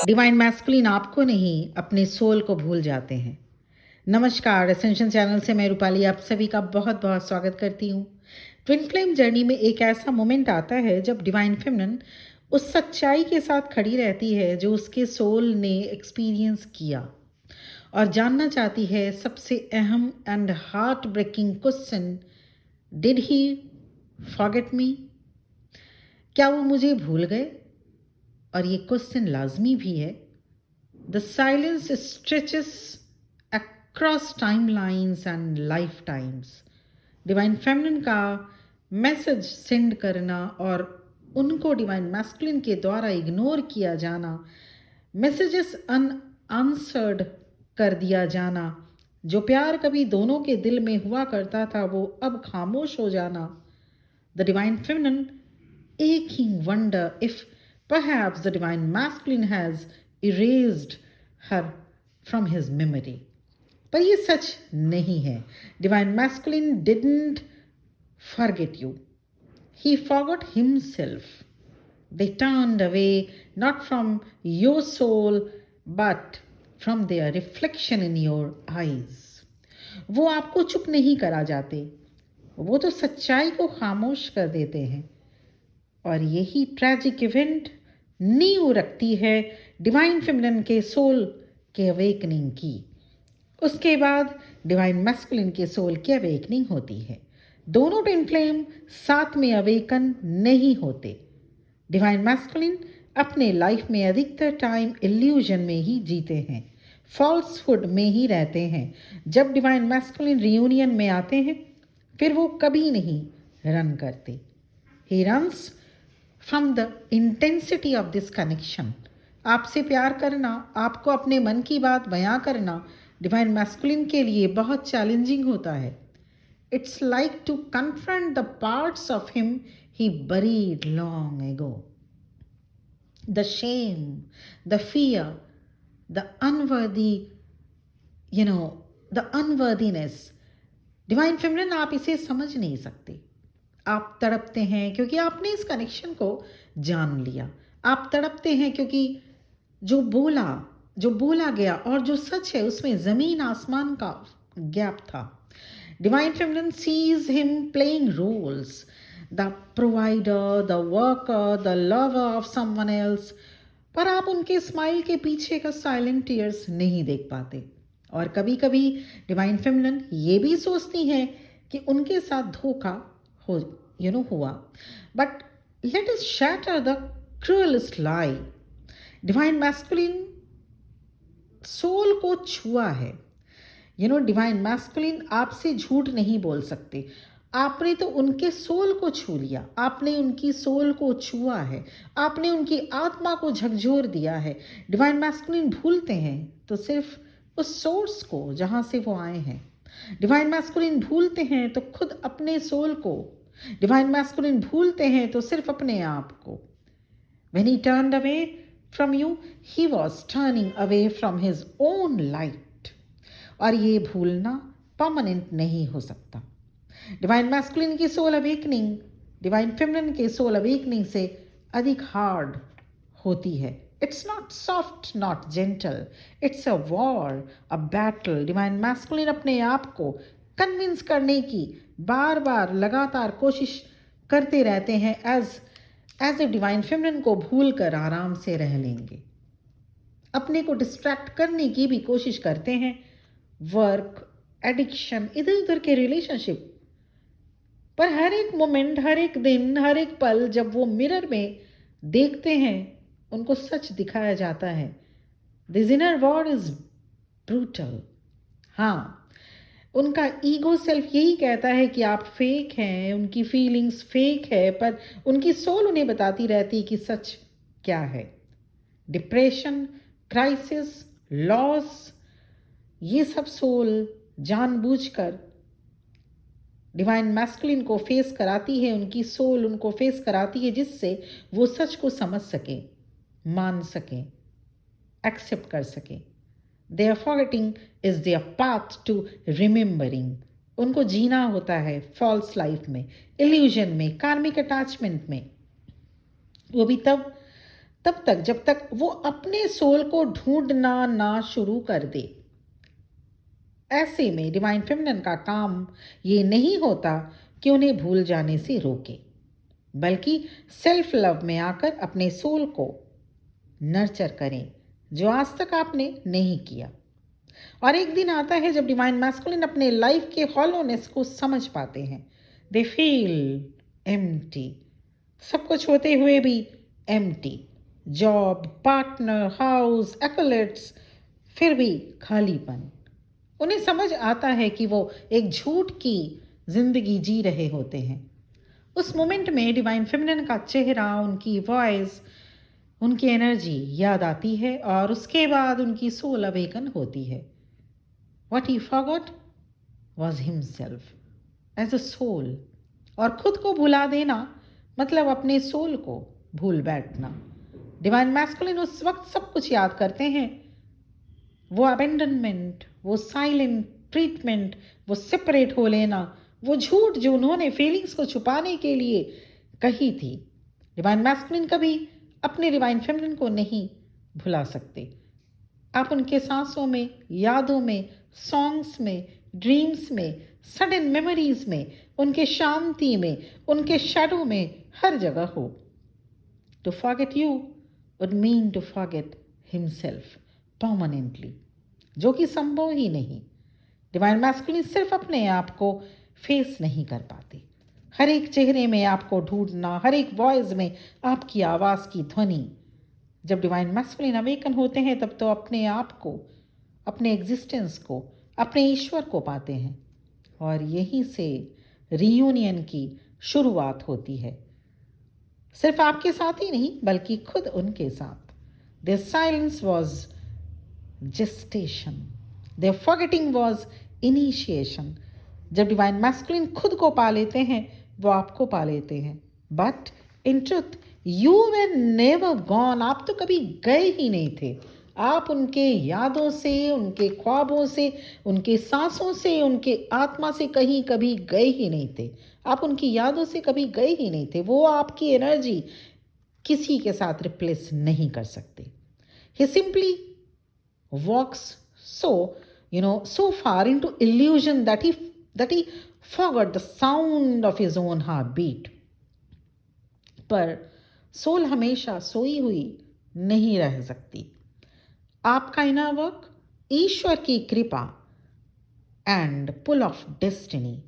Divine masculine आपको नहीं, अपने सोल को भूल जाते हैं। नमस्कार, एसेंशन चैनल से मैं रूपाली आप सभी का बहुत बहुत स्वागत करती हूँ। ट्विन फ्लेम जर्नी में एक ऐसा मोमेंट आता है जब डिवाइन फेमिनिन उस सच्चाई के साथ खड़ी रहती है जो उसके सोल ने एक्सपीरियंस किया और जानना चाहती है सबसे अहम and heart breaking question, did he forget me? क्या वो मुझे भूल गए? और ये क्वेश्चन लाजमी भी है। The silence stretches across time lines and life times. Divine feminine का मैसेज सेंड करना और उनको डिवाइन मैस्कुलिन के द्वारा इग्नोर किया जाना, मैसेजेस अनआंसर्ड कर दिया जाना, जो प्यार कभी दोनों के दिल में हुआ करता था वो अब खामोश हो जाना। The divine feminine aching wonder if perhaps the divine masculine has erased her from his memory. पर ये सच नहीं है। Divine masculine didn't forget you. He forgot himself. They turned away not from your soul but from their reflection in your eyes. वो आपको चुप नहीं करा जाते, वो तो सच्चाई को खामोश कर देते हैं। और यही ट्रैजिक इवेंट नींव रखती है डिवाइन फेमिनिन के सोल के अवेकनिंग की। उसके बाद डिवाइन मैस्कुलिन के सोल की अवेकनिंग होती है। दोनों ट्विन फ्लेम साथ में अवेकन नहीं होते। डिवाइन मैस्कुलिन अपने लाइफ में अधिकतर टाइम इल्यूजन में ही जीते हैं, फॉल्सहुड में ही रहते हैं। जब डिवाइन मैस्कुलिन रियूनियन में आते हैं फिर वो कभी नहीं रन करते। He runs from the intensity of this connection. आपसे प्यार करना, आपको अपने मन की बात बयां करना डिवाइन मैस्कुलिन के लिए बहुत चैलेंजिंग होता है। It's like to confront the parts of him he buried long ago. The shame, the fear, the unworthy, the unworthiness. Divine feminine आप इसे समझ नहीं सकते। आप तड़पते हैं क्योंकि आपने इस कनेक्शन को जान लिया। आप तड़पते हैं क्योंकि जो बोला गया और जो सच है उसमें ज़मीन आसमान का गैप था। Divine feminine sees him playing roles, the provider, the worker, the lover of someone else, पर आप उनके स्माइल के पीछे का साइलेंट टीयर्स नहीं देख पाते। और कभी कभी डिवाइन फेमिनिन ये भी सोचती हैं कि उनके साथ धोखा हुआ, but let us shatter the cruelest lie. Divine masculine soul को छुआ है। डिवाइन मैस्कुलिन आपसे झूठ नहीं बोल सकते। आपने तो उनके सोल को छू लिया, आपने उनकी सोल को छुआ है, आपने उनकी आत्मा को झकझोर दिया है। डिवाइन मैस्कुलिन भूलते हैं तो सिर्फ उस सोर्स को जहां से वो आए हैं। डिवाइन मैस्कुलिन भूलते हैं तो खुद अपने सोल को। डिवाइन मैस्कुलिन भूलते हैं तो सिर्फ अपने आप को। When he turned away from you, he was turning away from his own light. और ये भूलना परमानेंट नहीं हो सकता। डिवाइन मैस्कुलिन की सोल अवेकनिंग डिवाइन फेमिनिन के सोल अवेकनिंग से अधिक हार्ड होती है। It's not soft, not gentle, it's a war, a battle. Divine masculine अपने आप को कन्विंस करने की बार बार लगातार कोशिश करते रहते हैं एज ए डिवाइन फेमिनिन को भूल कर आराम से रह लेंगे। अपने को डिस्ट्रैक्ट करने की भी कोशिश करते हैं, वर्क, एडिक्शन, इधर उधर के रिलेशनशिप। पर हर एक मोमेंट, हर एक दिन, हर एक पल जब वो मिरर में देखते हैं उनको सच दिखाया जाता है। This inner war is brutal. हाँ, उनका ईगो सेल्फ यही कहता है कि आप फेक हैं, उनकी फीलिंग्स फेक है, पर उनकी सोल उन्हें बताती रहती कि सच क्या है। डिप्रेशन, क्राइसिस, लॉस, ये सब सोल जानबूझकर डिवाइन मैस्कुलिन को फेस कराती है। उनकी सोल उनको फेस कराती है जिससे वो सच को समझ सके, मान सके, एक्सेप्ट कर सके। Their forgetting is their path to remembering. उनको जीना होता है फॉल्स लाइफ में, इल्यूजन में, कार्मिक अटैचमेंट में। वो भी तब तक जब तक वो अपने सोल को ढूंढना ना शुरू कर दे। ऐसे में डिवाइन फेमिनिन का काम ये नहीं होता कि उन्हें भूल जाने से रोके, बल्कि सेल्फ लव में आकर अपने सोल को नर्चर करें, जो आज तक आपने नहीं किया। और एक दिन आता है जब डिवाइन मैस्कुलिन अपने लाइफ के हॉलोनेस को समझ पाते हैं। दे फील एम्प्टी, सब कुछ होते हुए भी एम्प्टी। जॉब, पार्टनर, हाउस, एक्कोलेट्स, फिर भी खालीपन। उन्हें समझ आता है कि वो एक झूठ की जिंदगी जी रहे होते हैं। उस मोमेंट में डिवाइन फेमिनिन का चेहरा, उनकी वॉइस, उनकी एनर्जी याद आती है और उसके बाद उनकी सोल अवेकन होती है। What he forgot was himself as a soul। और खुद को भुला देना मतलब अपने सोल को भूल बैठना। डिवाइन मैस्कुलिन उस वक्त सब कुछ याद करते हैं, वो अबेंडनमेंट, वो साइलेंट ट्रीटमेंट, वो सेपरेट हो लेना, वो झूठ जो उन्होंने फीलिंग्स को छुपाने के लिए कही थी। डिवाइन मैस्कुलिन कभी अपने डिवाइन फेमिनिन को नहीं भुला सकते। आप उनके सांसों में, यादों में, सॉन्ग्स में, ड्रीम्स में, सडन मेमोरीज में, उनके शांति में, उनके शैडो में, हर जगह हो। To forget you would mean to forget himself permanently, जो कि संभव ही नहीं। डिवाइन मैस्कुलिन सिर्फ अपने आप को फेस नहीं कर पाते। हर एक चेहरे में आपको ढूंढना, हर एक वॉइस में आपकी आवाज़ की ध्वनि। जब डिवाइन मैस्कुलिन अवेकन होते हैं तब तो अपने आप को, अपने एग्जिस्टेंस को, अपने ईश्वर को पाते हैं। और यहीं से रीयूनियन की शुरुआत होती है, सिर्फ आपके साथ ही नहीं बल्कि खुद उनके साथ। Their silence was gestation, their forgetting was initiation. जब डिवाइन मैस्कुलिन खुद को पा लेते हैं वो आपको पा लेते हैं। But in truth you were never gone. आप तो कभी गए ही नहीं थे। आप उनके यादों से, उनके ख्वाबों से, उनके सांसों से, उनके आत्मा से कहीं कभी गए ही नहीं थे। आप उनकी यादों से कभी गए ही नहीं थे। वो आपकी एनर्जी किसी के साथ रिप्लेस नहीं कर सकते। ही simply walks so far into illusion that he forgot the sound of his own heartbeat। पर सोल हमेशा सोई हुई नहीं रह सकती। आपका इनर वर्क, ईश्वर की कृपा एंड पुल ऑफ डेस्टिनी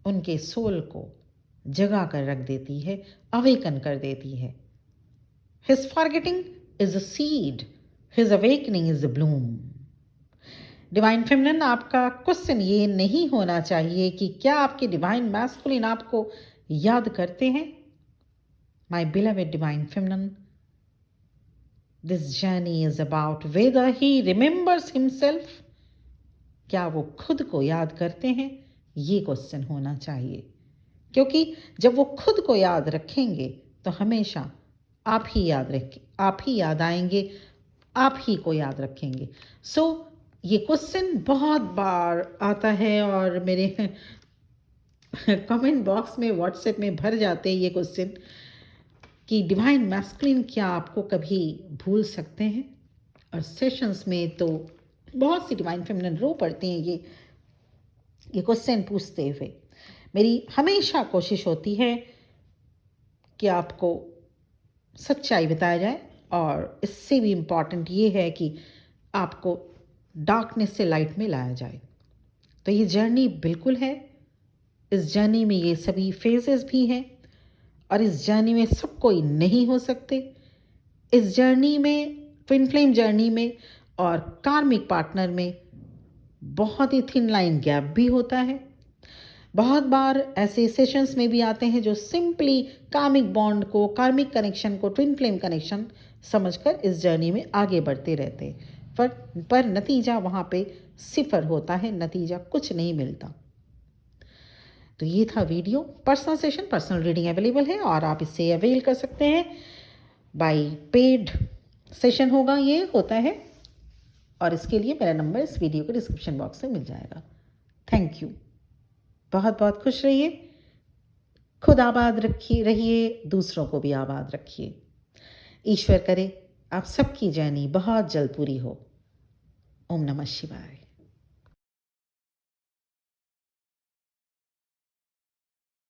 उनके सोल को जगा कर रख देती है, अवेकन कर देती है। His forgetting is a seed, his awakening is a Bloom. Divine feminine, आपका क्वेश्चन ये नहीं होना चाहिए कि क्या आपके डिवाइन मैस्कुलिन आपको याद करते हैं। My beloved divine feminine, this journey is about whether he remembers himself। क्या वो खुद को याद करते हैं, ये क्वेश्चन होना चाहिए। क्योंकि जब वो खुद को याद रखेंगे तो हमेशा आप ही याद आएंगे, आप ही को याद रखेंगे। ये क्वेश्चन बहुत बार आता है और मेरे कमेंट बॉक्स में, व्हाट्सएप में भर जाते हैं ये क्वेश्चन कि डिवाइन मैस्कुलिन क्या आपको कभी भूल सकते हैं। और सेशंस में तो बहुत सी डिवाइन फेमिनिन रो पड़ती हैं ये क्वेश्चन पूछते हुए। मेरी हमेशा कोशिश होती है कि आपको सच्चाई बताया जाए, और इससे भी इम्पॉर्टेंट ये है कि आपको डार्कनेस से लाइट में लाया जाए। तो ये जर्नी बिल्कुल है। इस जर्नी में ये सभी फेजेस भी हैं, और इस जर्नी में सब कोई नहीं हो सकते। इस जर्नी में, ट्विन फ्लेम जर्नी में और कार्मिक पार्टनर में बहुत ही थिन लाइन गैप भी होता है। बहुत बार ऐसे सेशंस में भी आते हैं जो सिंपली कार्मिक बॉन्ड को, कार्मिक कनेक्शन को ट्विन फ्लेम कनेक्शन समझकर इस जर्नी में आगे बढ़ते रहते हैं, पर नतीजा वहाँ पे सिफर होता है, नतीजा कुछ नहीं मिलता। तो ये था video. Personal session, personal reading available है और आप इससे अवेल कर सकते हैं। बाय पेड सेशन होता है, और इसके लिए मेरा नंबर इस वीडियो के डिस्क्रिप्शन बॉक्स में मिल जाएगा। Thank you. बहुत बहुत खुश रहिए, खुद आबाद रहिए, दूसरों को भी आबाद रखिए। ईश्वर करे आप सबकी जर्नी बहुत जल्द पूरी हो। ओम नमः शिवाय।